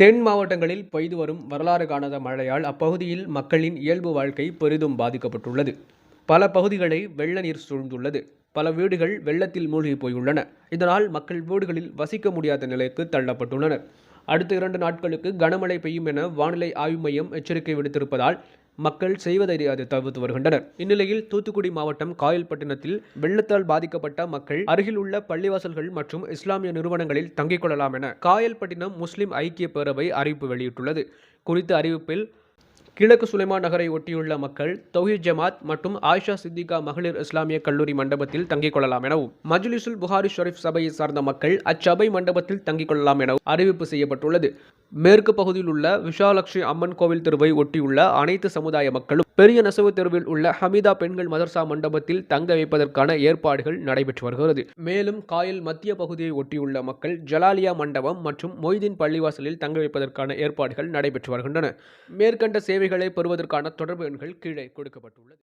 தென் மாவட்டங்களில் பெய்து வரும் வரலாறு காணாத மழையால் அப்பகுதியில் மக்களின் இயல்பு வாழ்க்கை பெரிதும் பாதிக்கப்பட்டுள்ளது. பல பகுதிகளை வெள்ள நீர் சூழ்ந்துள்ளது. பல வீடுகள் வெள்ளத்தில் மூழ்கி போயுள்ளன. இதனால் மக்கள் வீடுகளில் வசிக்க முடியாத நிலைக்கு தள்ளப்பட்டுள்ளனர். அடுத்த 2 நாட்களுக்கு கனமழை பெய்யும் என வானிலை ஆய்வு மையம் எச்சரிக்கை விடுத்திருப்பதால் மக்கள் செய்வதறியாது தவிர்த்து வருகின்றனர். இந்நிலையில் தூத்துக்குடி மாவட்டம் காயல்பட்டினத்தில் வெள்ளத்தால் பாதிக்கப்பட்ட மக்கள் அருகில் உள்ள பள்ளிவாசல்கள் மற்றும் இஸ்லாமிய நிறுவனங்களில் தங்கிக் கொள்ளலாம் என காயல்பட்டினம் முஸ்லிம் ஐக்கிய பேரவை அறிவிப்பு வெளியிட்டுள்ளது. குறித்த அறிவிப்பில் கிழக்கு சுலைமான் நகரை ஒட்டியுள்ள மக்கள் தௌஹீத் ஜமாத் மற்றும் ஆயிஷா சித்திகா மகளிர் இஸ்லாமிய கல்லூரி மண்டபத்தில் தங்கிக் கொள்ளலாம் எனவும், மஜ்லிஸுல் புகாரி ஷரீப் சபையை சார்ந்த மக்கள் அச்சபை மண்டபத்தில் தங்கிக் கொள்ளலாம் எனவும் அறிவிப்பு செய்யப்பட்டுள்ளது. மேற்கு பகுதியில் உள்ள விஷாலட்சுமி அம்மன் கோவில் தெருவை ஒட்டியுள்ள அனைத்து சமுதாய மக்களும் பெரிய நெசவு தெருவில் உள்ள ஹமீதா பெண்கள் மதர்சா மண்டபத்தில் தங்க வைப்பதற்கான ஏற்பாடுகள் நடைபெற்று வருகிறது. மேலும் காயல் மத்திய பகுதியை ஒட்டியுள்ள மக்கள் ஜலாலியா மண்டபம் மற்றும் மொய்தீன் பள்ளிவாசலில் தங்க வைப்பதற்கான ஏற்பாடுகள் நடைபெற்று வருகின்றன. மேற்கண்ட சேவைகளை பெறுவதற்கான தொடர்பு எண்கள் கீழே கொடுக்கப்பட்டுள்ளது.